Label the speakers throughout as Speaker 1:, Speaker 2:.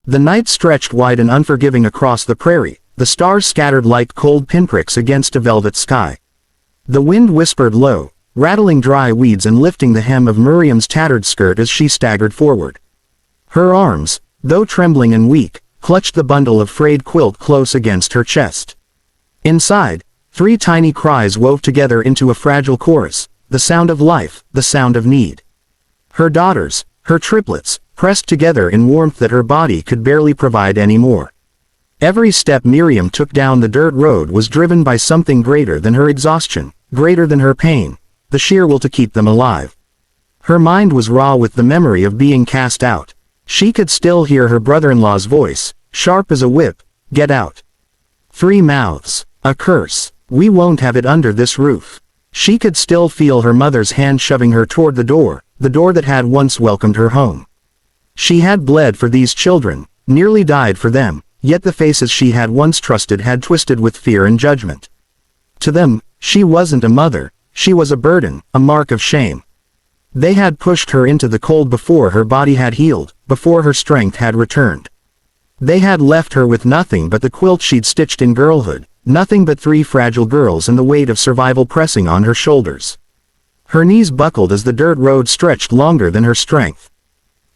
Speaker 1: The night stretched wide and unforgiving across the prairie, the stars scattered like cold pinpricks against a velvet sky. The wind whispered low, rattling dry weeds and lifting the hem of Miriam's tattered skirt as she staggered forward. Her arms, though trembling and weak, clutched the bundle of frayed quilt close against her chest. Inside, 3 tiny cries wove together into a fragile chorus, the sound of life, the sound of need. Her daughters, her triplets, pressed together in warmth that her body could barely provide anymore. Every step Miriam took down the dirt road was driven by something greater than her exhaustion, greater than her pain, the sheer will to keep them alive. Her mind was raw with the memory of being cast out. She could still hear her brother-in-law's voice, sharp as a whip, "Get out." 3 mouths, a curse, "We won't have it under this roof." She could still feel her mother's hand shoving her toward the door that had once welcomed her home. She had bled for these children, nearly died for them, yet the faces she had once trusted had twisted with fear and judgment. To them, she wasn't a mother, she was a burden, a mark of shame. They had pushed her into the cold before her body had healed, before her strength had returned. They had left her with nothing but the quilt she'd stitched in girlhood, nothing but 3 fragile girls and the weight of survival pressing on her shoulders. Her knees buckled as the dirt road stretched longer than her strength.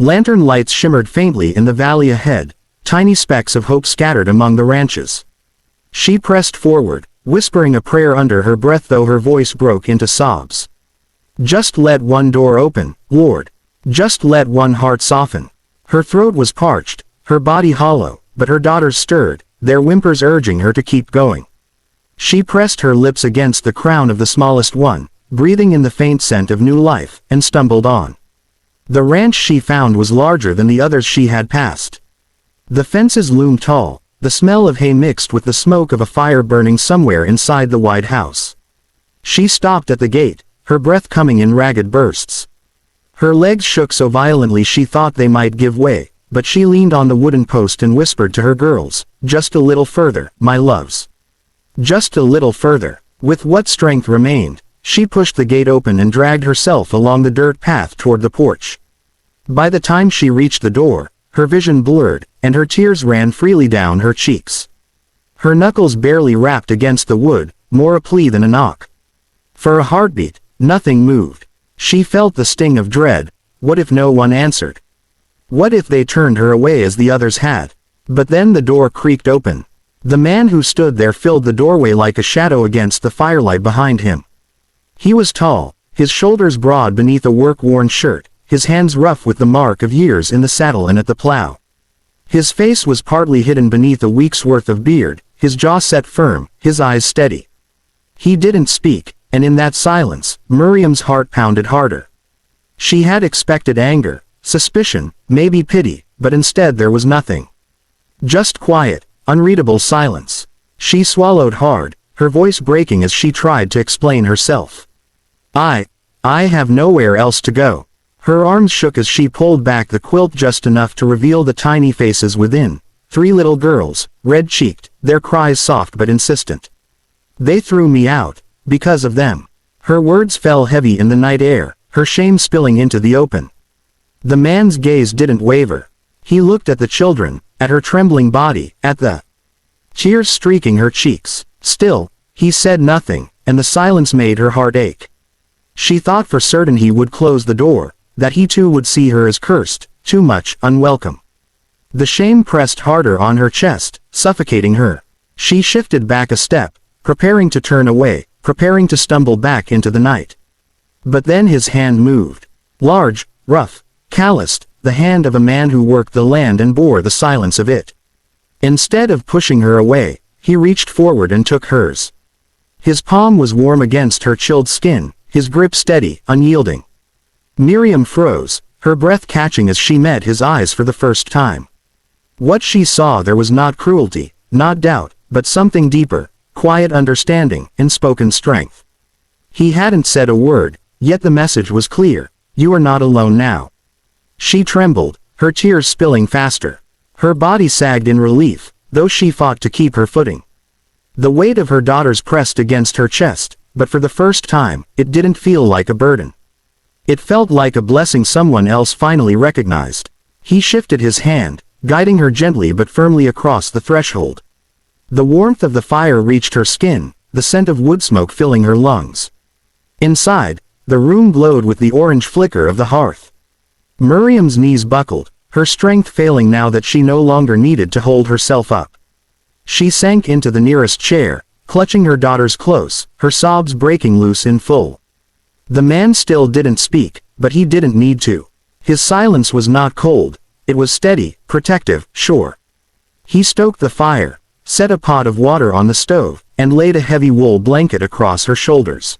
Speaker 1: Lantern lights shimmered faintly in the valley ahead, tiny specks of hope scattered among the ranches. She pressed forward, whispering a prayer under her breath though her voice broke into sobs. "Just let one door open, Lord. Just let one heart soften." Her throat was parched, her body hollow, but her daughters stirred, their whimpers urging her to keep going. She pressed her lips against the crown of the smallest one, breathing in the faint scent of new life, and stumbled on. The ranch she found was larger than the others she had passed. The fences loomed tall, the smell of hay mixed with the smoke of a fire burning somewhere inside the wide house. She stopped at the gate, her breath coming in ragged bursts. Her legs shook so violently she thought they might give way, but she leaned on the wooden post and whispered to her girls, "Just a little further, my loves. Just a little further." With what strength remained, she pushed the gate open and dragged herself along the dirt path toward the porch. By the time she reached the door, her vision blurred, and her tears ran freely down her cheeks. Her knuckles barely rapped against the wood, more a plea than a knock. For a heartbeat, nothing moved. She felt the sting of dread. What if no one answered? What if they turned her away as the others had? But then the door creaked open. The man who stood there filled the doorway like a shadow against the firelight behind him. He was tall, his shoulders broad beneath a work-worn shirt, his hands rough with the mark of years in the saddle and at the plow. His face was partly hidden beneath a week's worth of beard, his jaw set firm, his eyes steady. He didn't speak, and in that silence, Miriam's heart pounded harder. She had expected anger, suspicion, maybe pity, but instead there was nothing. Just quiet, unreadable silence. She swallowed hard, her voice breaking as she tried to explain herself. I have nowhere else to go." Her arms shook as she pulled back the quilt just enough to reveal the tiny faces within, 3 little girls, red-cheeked, their cries soft but insistent. "They threw me out, because of them." Her words fell heavy in the night air, her shame spilling into the open. The man's gaze didn't waver. He looked at the children, at her trembling body, at the tears streaking her cheeks. Still, he said nothing, and the silence made her heart ache. She thought for certain he would close the door, that he too would see her as cursed, too much, unwelcome. The shame pressed harder on her chest, suffocating her. She shifted back a step, preparing to turn away, preparing to stumble back into the night. But then his hand moved. Large, rough, calloused, the hand of a man who worked the land and bore the silence of it. Instead of pushing her away, he reached forward and took hers. His palm was warm against her chilled skin, his grip steady, unyielding. Miriam froze, her breath catching as she met his eyes for the first time. What she saw there was not cruelty, not doubt, but something deeper, quiet understanding, unspoken strength. He hadn't said a word, yet the message was clear: "You are not alone now." She trembled, her tears spilling faster. Her body sagged in relief, though she fought to keep her footing. The weight of her daughters pressed against her chest, but for the first time, it didn't feel like a burden. It felt like a blessing someone else finally recognized. He shifted his hand, guiding her gently but firmly across the threshold. The warmth of the fire reached her skin, the scent of wood smoke filling her lungs. Inside, the room glowed with the orange flicker of the hearth. Miriam's knees buckled, her strength failing now that she no longer needed to hold herself up. She sank into the nearest chair, clutching her daughters close, her sobs breaking loose in full. The man still didn't speak, but he didn't need to. His silence was not cold, it was steady, protective, sure. He stoked the fire, set a pot of water on the stove, and laid a heavy wool blanket across her shoulders.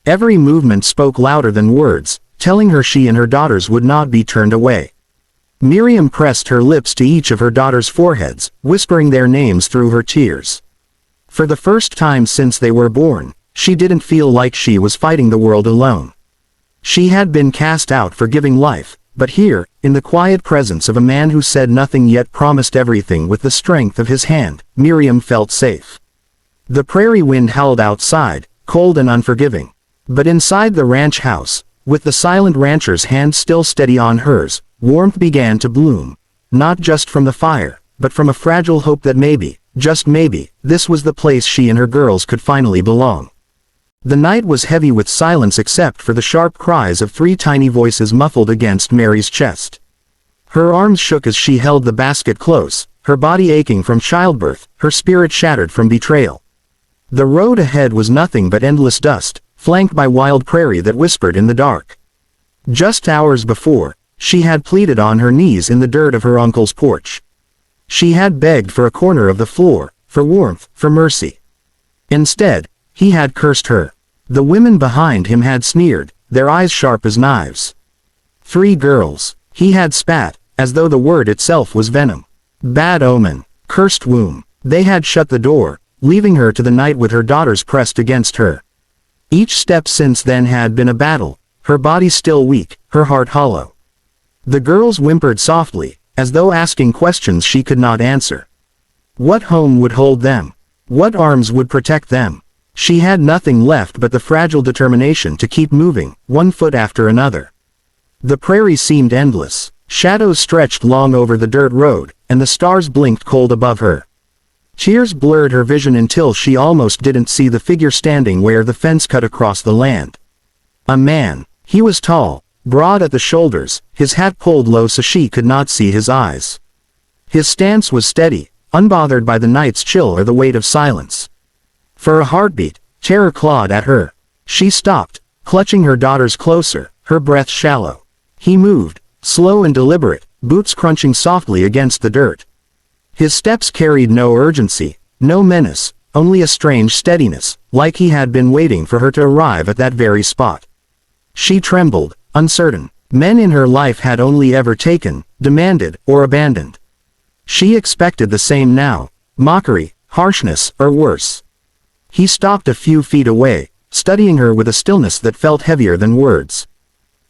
Speaker 1: Every movement spoke louder than words, telling her she and her daughters would not be turned away. Miriam pressed her lips to each of her daughters' foreheads, whispering their names through her tears. For the first time since they were born, she didn't feel like she was fighting the world alone. She had been cast out for giving life, but here, in the quiet presence of a man who said nothing yet promised everything with the strength of his hand, Miriam felt safe. The prairie wind howled outside, cold and unforgiving. But inside the ranch house, with the silent rancher's hand still steady on hers, warmth began to bloom, not just from the fire, but from a fragile hope that maybe, just maybe, this was the place she and her girls could finally belong. The night was heavy with silence except for the sharp cries of 3 tiny voices muffled against Mary's chest. Her arms shook as she held the basket close, her body aching from childbirth, her spirit shattered from betrayal. The road ahead was nothing but endless dust, flanked by wild prairie that whispered in the dark. Just hours before, she had pleaded on her knees in the dirt of her uncle's porch. She had begged for a corner of the floor, for warmth, for mercy. Instead, he had cursed her. The women behind him had sneered, their eyes sharp as knives. 3 girls, he had spat, as though the word itself was venom. Bad omen, cursed womb. They had shut the door, leaving her to the night with her daughters pressed against her. Each step since then had been a battle, her body still weak, her heart hollow. The girls whimpered softly, as though asking questions she could not answer. What home would hold them? What arms would protect them? She had nothing left but the fragile determination to keep moving, one foot after another. The prairie seemed endless. Shadows stretched long over the dirt road, and the stars blinked cold above her. Tears blurred her vision until she almost didn't see the figure standing where the fence cut across the land. A man. He was tall, broad at the shoulders, his hat pulled low so she could not see his eyes. His stance was steady, unbothered by the night's chill or the weight of silence. For a heartbeat, terror clawed at her. She stopped, clutching her daughters closer, her breath shallow. He moved, slow and deliberate, boots crunching softly against the dirt. His steps carried no urgency, no menace, only a strange steadiness, like he had been waiting for her to arrive at that very spot. She trembled, uncertain. Men in her life had only ever taken, demanded, or abandoned. She expected the same now, mockery, harshness, or worse. He stopped a few feet away, studying her with a stillness that felt heavier than words.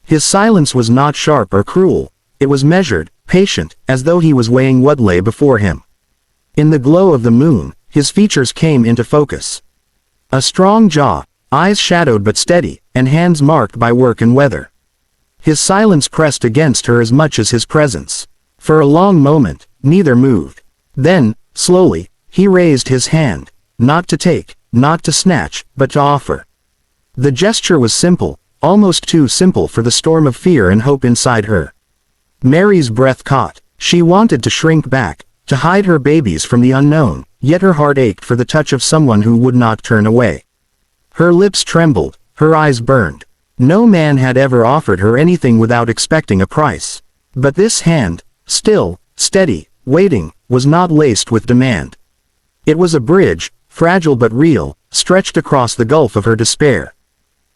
Speaker 1: His silence was not sharp or cruel, it was measured, patient, as though he was weighing what lay before him. In the glow of the moon, his features came into focus. A strong jaw, eyes shadowed but steady, and hands marked by work and weather. His silence pressed against her as much as his presence. For a long moment, neither moved. Then, slowly, he raised his hand, not to take, not to snatch, but to offer. The gesture was simple, almost too simple for the storm of fear and hope inside her. Mary's breath caught. She wanted to shrink back, to hide her babies from the unknown, yet her heart ached for the touch of someone who would not turn away. Her lips trembled, her eyes burned. No man had ever offered her anything without expecting a price. But this hand, still, steady, waiting, was not laced with demand. It was a bridge, fragile but real, stretched across the gulf of her despair.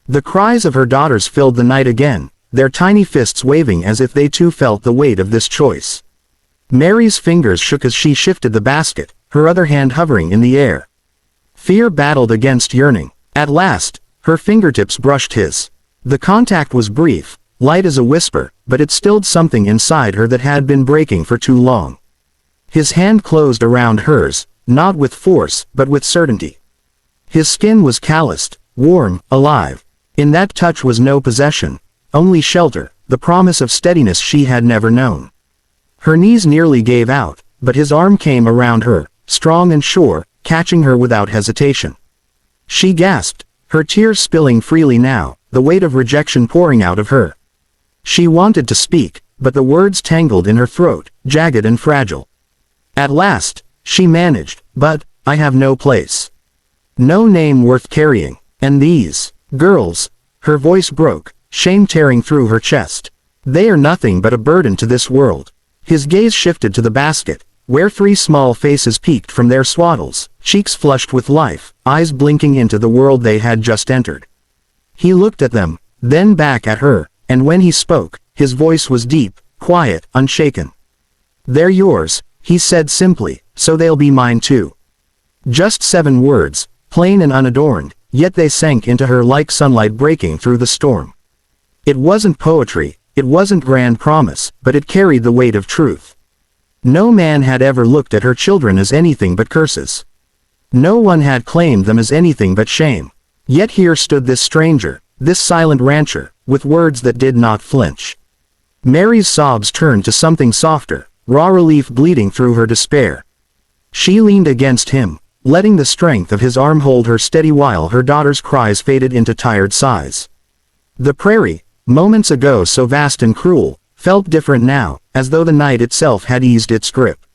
Speaker 1: The cries of her daughters filled the night again, their tiny fists waving as if they too felt the weight of this choice. Mary's fingers shook as she shifted the basket, her other hand hovering in the air. Fear battled against yearning. At last, her fingertips brushed his. The contact was brief, light as a whisper, but it stilled something inside her that had been breaking for too long. His hand closed around hers, not with force, but with certainty. His skin was calloused, warm, alive. In that touch was no possession, only shelter, the promise of steadiness she had never known. Her knees nearly gave out, but his arm came around her, strong and sure, catching her without hesitation. She gasped, her tears spilling freely now, the weight of rejection pouring out of her. She wanted to speak, but the words tangled in her throat, jagged and fragile. At last, she managed, "But I have no place. No name worth carrying, and these girls," her voice broke, shame tearing through her chest. "They are nothing but a burden to this world." His gaze shifted to the basket, where 3 small faces peeked from their swaddles, cheeks flushed with life, eyes blinking into the world they had just entered. He looked at them, then back at her, and when he spoke, his voice was deep, quiet, unshaken. "They're yours," he said simply, "so they'll be mine too." Just 7 words, plain and unadorned, yet they sank into her like sunlight breaking through the storm. It wasn't poetry, it wasn't grand promise, but it carried the weight of truth. No man had ever looked at her children as anything but curses. No one had claimed them as anything but shame. Yet here stood this stranger, this silent rancher, with words that did not flinch. Mary's sobs turned to something softer, raw relief bleeding through her despair. She leaned against him, letting the strength of his arm hold her steady while her daughter's cries faded into tired sighs. The prairie, moments ago so vast and cruel, felt different now, as though the night itself had eased its grip.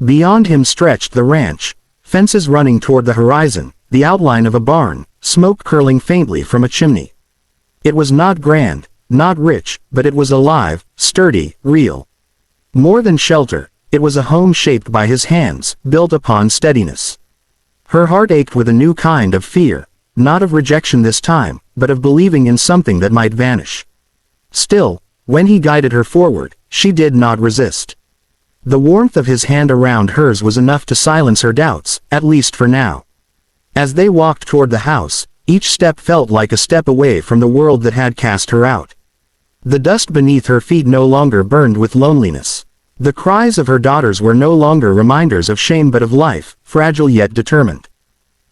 Speaker 1: Beyond him stretched the ranch, fences running toward the horizon, the outline of a barn, smoke curling faintly from a chimney. It was not grand, not rich, but it was alive, sturdy, real. More than shelter, it was a home shaped by his hands, built upon steadiness. Her heart ached with a new kind of fear, not of rejection this time, but of believing in something that might vanish. Still, when he guided her forward, she did not resist. The warmth of his hand around hers was enough to silence her doubts, at least for now. As they walked toward the house, each step felt like a step away from the world that had cast her out. The dust beneath her feet no longer burned with loneliness. The cries of her daughters were no longer reminders of shame but of life, fragile yet determined.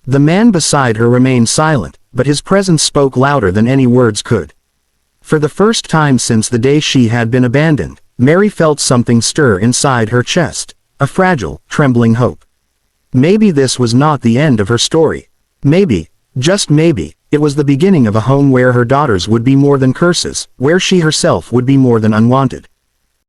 Speaker 1: The man beside her remained silent, but his presence spoke louder than any words could. For the first time since the day she had been abandoned, Mary felt something stir inside her chest, a fragile, trembling hope. Maybe this was not the end of her story. Maybe, just maybe, it was the beginning of a home where her daughters would be more than curses, where she herself would be more than unwanted.